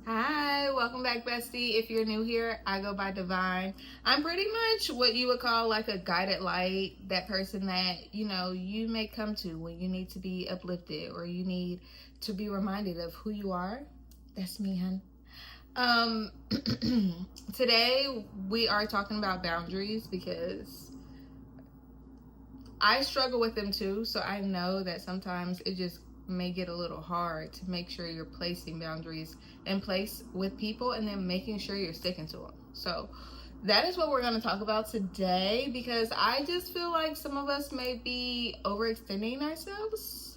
Hi, welcome back, bestie. If you're new here, I go by Divine. I'm pretty much what you would call like a guided light, that person that, you may come to when you need to be uplifted or you need to be reminded of who you are. That's me, hun. Today we are talking about boundaries because I struggle with them too, so I know that sometimes it just may get a little hard to make sure you're placing boundaries in place with people and then making sure you're sticking to them. So that is what we're going to talk about today, because I just feel like some of us may be overextending ourselves.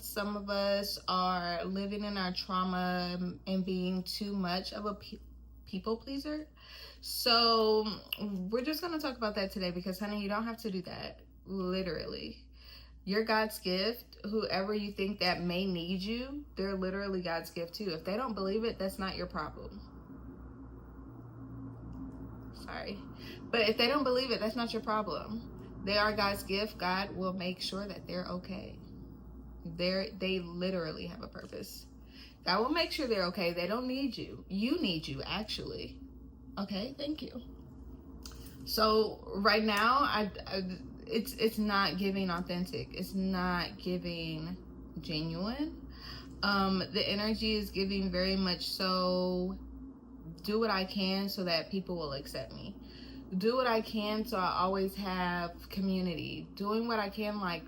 Some of us are living in our trauma and being too much of a people pleaser. So we're just going to talk about that today because, honey, you don't have to do that. Literally. You're God's gift. Whoever you think that may need you, they're literally God's gift too. If they don't believe it, that's not your problem. Sorry. But if they don't believe it, that's not your problem. They are God's gift. God will make sure that they're okay. They literally have a purpose. God will make sure they're okay. They don't need you. You need you, actually. Okay, thank you. So right now, it's not giving authentic. It's not giving genuine. The energy is giving very much so, do what I can so that people will accept me. Do what I can so I always have community. Doing what I can, like,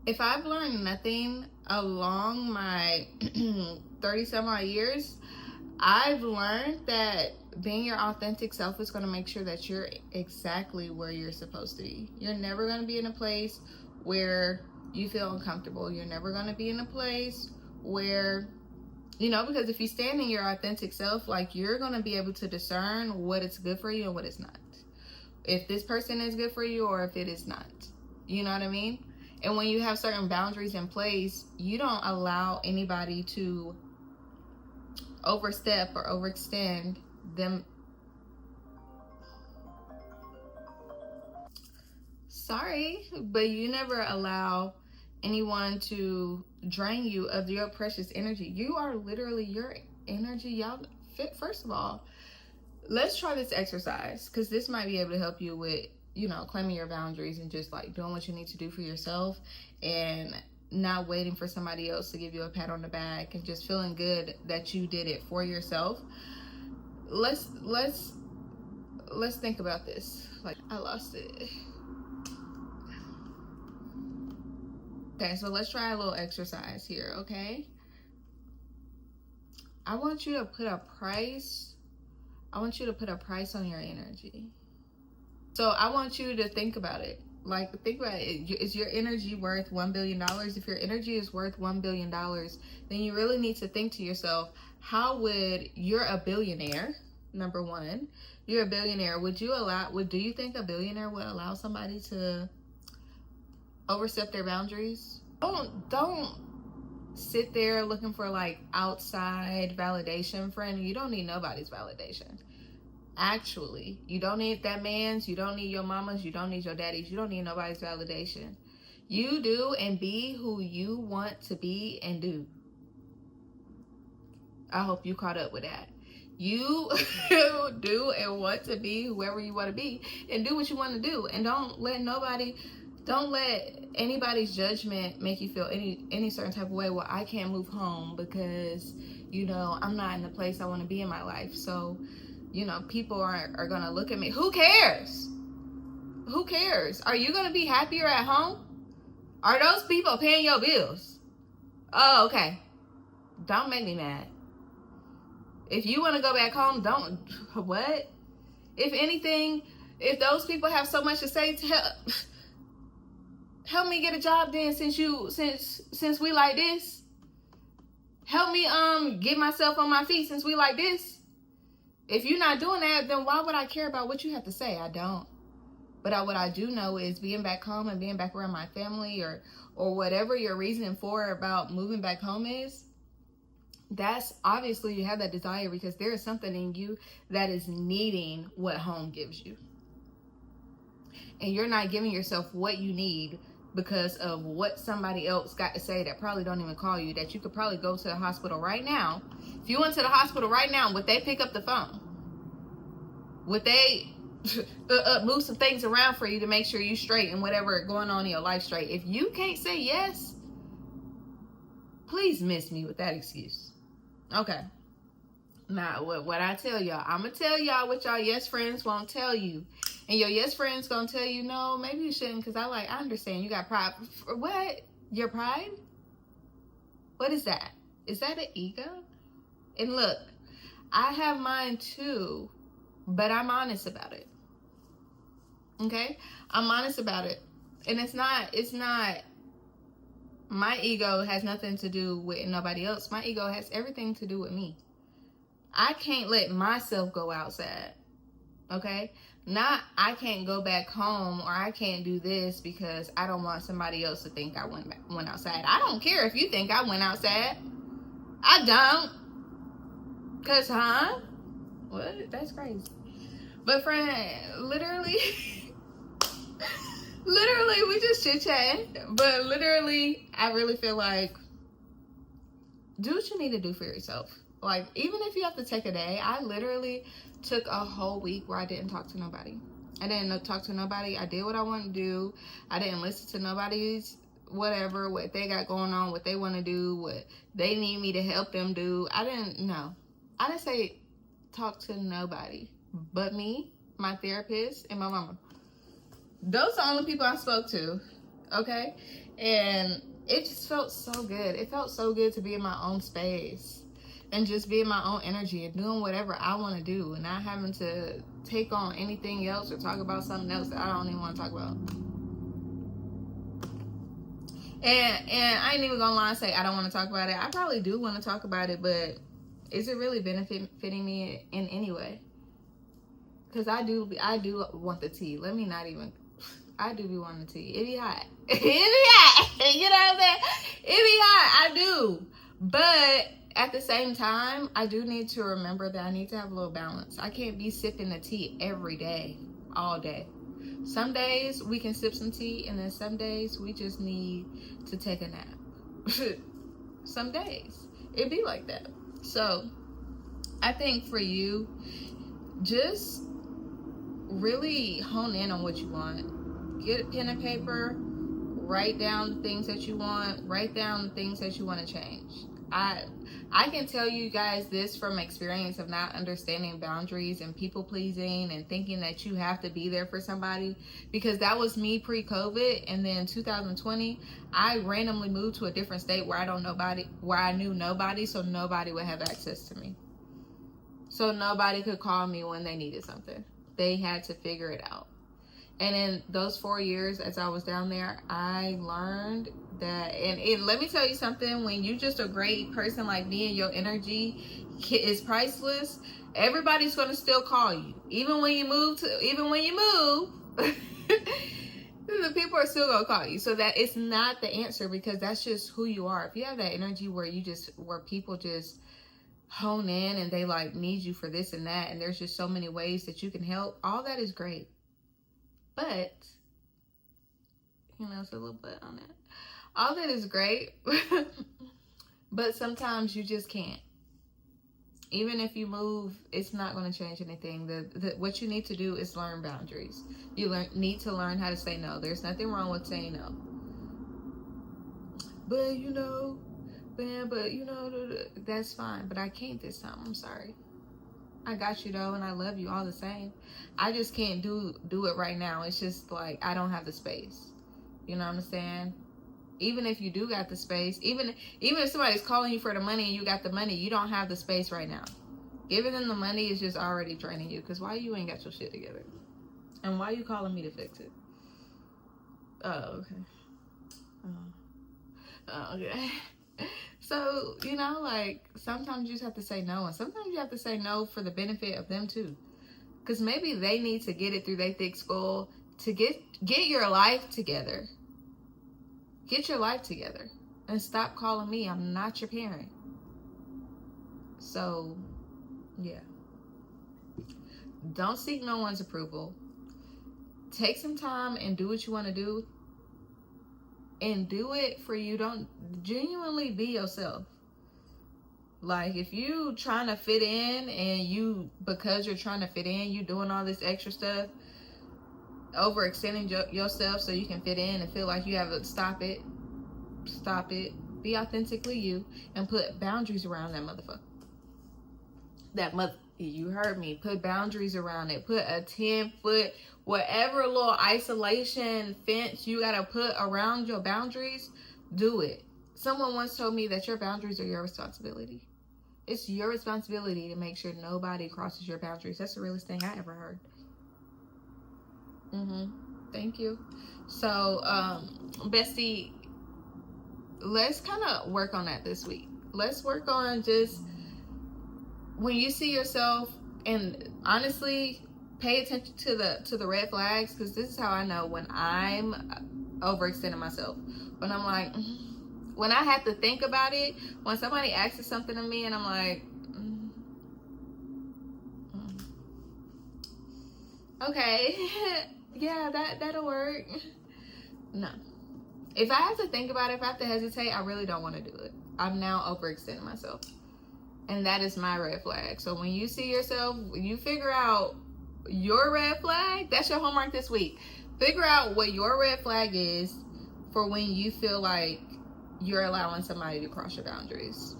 if I've learned nothing along my 30-some odd years, I've learned that being your authentic self is going to make sure that you're exactly where you're supposed to be. You're never going to be in a place where you feel uncomfortable. You're never going to be in a place where, because if you stand in your authentic self, like, you're going to be able to discern what is good for you and what is not. If this person is good for you or if it is not. You know what I mean? And when you have certain boundaries in place, you don't allow anybody to overstep or overextend them. Sorry, but you never allow anyone to drain you of your precious energy. You are literally your energy. Y'all, first of all, let's try this exercise, because this might be able to help you with, claiming your boundaries and just like doing what you need to do for yourself and not waiting for somebody else to give you a pat on the back and just feeling good that you did it for yourself. Let's think about this. Like, I lost it. Okay, so let's try a little exercise here, okay? I want you to put a price on your energy. So I want you to think about it. Like, think about it. Is your energy worth $1 billion? If your energy is worth $1 billion, then you really need to think to yourself, you're a billionaire, number one. You're a billionaire. Do you think a billionaire would allow somebody to overstep their boundaries? Don't sit there looking for like outside validation, friend. You don't need nobody's validation. Actually, you don't need that man's, you don't need your mama's, you don't need your daddy's, you don't need nobody's validation. You do and be who you want to be and do. I hope you caught up with that. You do and want to be whoever you want to be and do what you want to do. And don't let anybody's judgment make you feel any certain type of way. Well, I can't move home because, I'm not in the place I want to be in my life. So, people are going to look at me. Who cares? Who cares? Are you going to be happier at home? Are those people paying your bills? Oh, okay. Don't make me mad. If you want to go back home, what? If anything, if those people have so much to say, help me get a job then, since we like this. Help me get myself on my feet since we like this. If you're not doing that, then why would I care about what you have to say? I don't. But what I do know is being back home and being back around my family or whatever your reason for about moving back home is, that's obviously you have that desire because there is something in you that is needing what home gives you. And you're not giving yourself what you need because of what somebody else got to say that probably don't even call you, that you could probably go to the hospital right now. If you went to the hospital right now, would they pick up the phone? Would they move some things around for you to make sure you straight and whatever going on in your life straight? If you can't say yes, please miss me with that excuse. Okay. Now, what I tell y'all, I'm going to tell y'all what y'all yes friends won't tell you. And your yes friends going to tell you, no, maybe you shouldn't, because I understand you got pride. What? Your pride? What is that? Is that an ego? And look, I have mine too, but I'm honest about it. Okay? I'm honest about it. And it's not, my ego has nothing to do with nobody else. My ego has everything to do with me. I can't let myself go outside. Okay? Not I can't go back home, or I can't do this because I don't want somebody else to think I went outside. I don't care if you think I went outside. I don't. Cause what? That's crazy. But friend, literally we just chit chatting. But literally, I really feel like do what you need to do for yourself. Like, even if you have to take a day, I literally took a whole week where I didn't talk to nobody. I didn't talk to nobody. I did what I wanted to do. I didn't listen to nobody's whatever, what they got going on, what they want to do, what they need me to help them do. I didn't say talk to nobody but me, my therapist, and my mama. Those are the only people I spoke to, okay? And it just felt so good. It felt so good to be in my own space and just be in my own energy and doing whatever I want to do and not having to take on anything else or talk about something else that I don't even want to talk about. And I ain't even gonna lie and say I don't want to talk about it. I probably do want to talk about it, but is it really benefiting me in any way? Because I do want the tea. Let me not even. I do be wanting the tea. It be hot. It be hot. You know what I'm saying? It be hot. I do. But at the same time, I do need to remember that I need to have a little balance. I can't be sipping the tea every day, all day. Some days we can sip some tea, and then some days we just need to take a nap. Some days it be like that. So I think for you, just really hone in on what you want. Get a pen and paper, write down the things that you want, write down the things that you want to change. I can tell you guys this from experience of not understanding boundaries and people pleasing and thinking that you have to be there for somebody, because that was me pre-COVID. And then 2020, I randomly moved to a different state where I knew nobody, so nobody would have access to me. So nobody could call me when they needed something. They had to figure it out. And in those 4 years as I was down there, I learned that, and let me tell you something, when you just a great person like me and your energy is priceless, everybody's going to still call you. Even when you move, the people are still going to call you. So that it's not the answer, because that's just who you are. If you have that energy where people just hone in and they like need you for this and that, and there's just so many ways that you can help, all that is great. But, it's a little bit on that. All that is great, but sometimes you just can't. Even if you move, it's not going to change anything. What you need to do is learn boundaries. You need to learn how to say no. There's nothing wrong with saying no. But, that's fine. But I can't this time. I'm sorry. I got you though, and I love you all the same. I just can't do it right now. It's just like I don't have the space. You know what I'm saying? Even if you do got the space, even if somebody's calling you for the money and you got the money, you don't have the space right now. Giving them the money is just already draining you. Because why you ain't got your shit together? And why you calling me to fix it? Oh, okay. Okay. So, sometimes you just have to say no. And sometimes you have to say no for the benefit of them too. Because maybe they need to get it through their thick skull to get your life together. Get your life together. And stop calling me. I'm not your parent. So, yeah. Don't seek no one's approval. Take some time and do what you want to do. and do it for you. Don't genuinely be yourself. Like, if you trying to fit in and because you're trying to fit in, you doing all this extra stuff, overextending yourself so you can fit in and feel like you have to stop it. Be authentically you and put boundaries around that motherfucker. You heard me. Put boundaries around it. Put a 10-foot, whatever little isolation fence you gotta put around your boundaries. Do it. Someone once told me that your boundaries are your responsibility. It's your responsibility to make sure nobody crosses your boundaries. That's the realest thing I ever heard. Thank you. So, bestie, let's kind of work on that this week. Let's work on just when you see yourself, and honestly, pay attention to the red flags, because this is how I know when I'm overextending myself. When I'm like, when I have to think about it, when somebody asks something to me and I'm like, okay, yeah, that'll work. No. If I have to think about it, if I have to hesitate, I really don't want to do it. I'm now overextending myself. And that is my red flag. So when you see yourself, when you figure out your red flag, that's your homework this week. Figure out what your red flag is for when you feel like you're allowing somebody to cross your boundaries.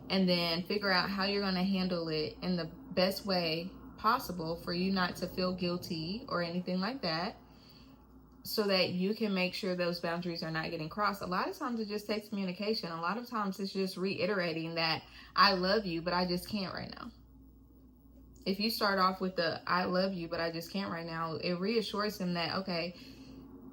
And then figure out how you're going to handle it in the best way possible for you not to feel guilty or anything like that, so that you can make sure those boundaries are not getting crossed. A lot of times it just takes communication. A lot of times it's just reiterating that I love you, but I just can't right now. If you start off with the I love you, but I just can't right now, it reassures him that, okay,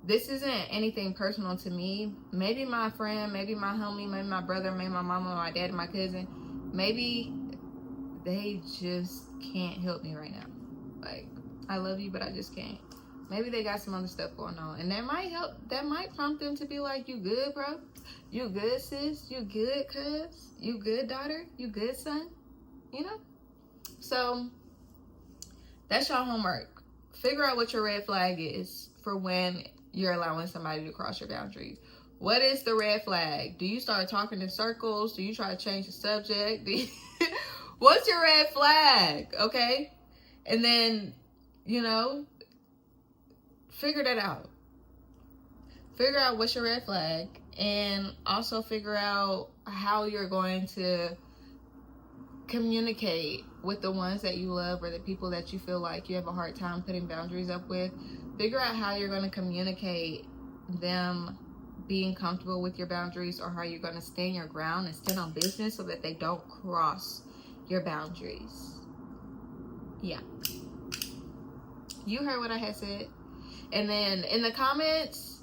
this isn't anything personal to me. Maybe my friend, maybe my homie, maybe my brother, maybe my mama, my dad, my cousin, maybe they just can't help me right now. Like, I love you, but I just can't. Maybe they got some other stuff going on, and that might help. That might prompt them to be like, you good, bro? You good, sis? You good, cuz? You good, daughter? You good, son? You know? So that's your homework. Figure out what your red flag is for when you're allowing somebody to cross your boundaries. What is the red flag? Do you start talking in circles? Do you try to change the subject? What's your red flag? Okay? And then, figure that out. Figure out what's your red flag, and also figure out how you're going to communicate with the ones that you love or the people that you feel like you have a hard time putting boundaries up with. Figure out how you're going to communicate them being comfortable with your boundaries, or how you're going to stand your ground and stand on business so that they don't cross your boundaries. Yeah. You heard what I had said. And then in the comments,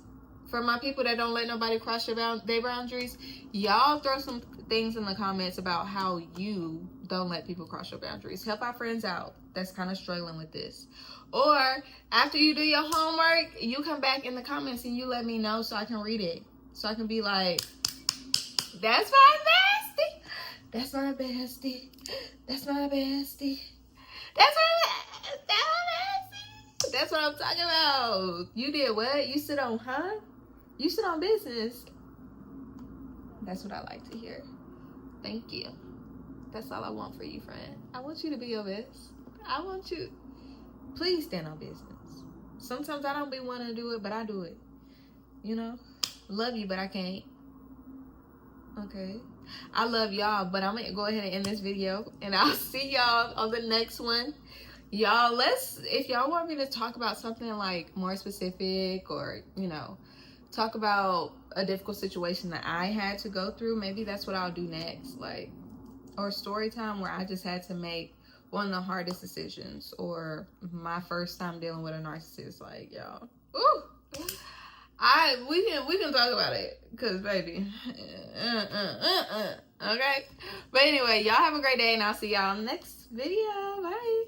for my people that don't let nobody cross their boundaries, y'all throw some things in the comments about how you don't let people cross your boundaries. Help our friends out that's kind of struggling with this. Or after you do your homework, you come back in the comments and you let me know so I can read it. So I can be like, that's my bestie. That's my bestie. That's my bestie. That's my bestie. That's what I'm talking about. You did what? You sit on, You sit on business. That's what I like to hear. Thank you. That's all I want for you, friend. I want you to be your best. I want you. Please stand on business. Sometimes I don't be wanting to do it, but I do it. Love you, but I can't. Okay. I love y'all, but I'm going to go ahead and end this video. And I'll see y'all on the next one. Y'all, if y'all want me to talk about something like more specific, or, talk about a difficult situation that I had to go through, maybe that's what I'll do next. Or story time where I just had to make one of the hardest decisions, or my first time dealing with a narcissist. Y'all, we can talk about it, because baby, okay. But anyway, y'all have a great day, and I'll see y'all next video. Bye.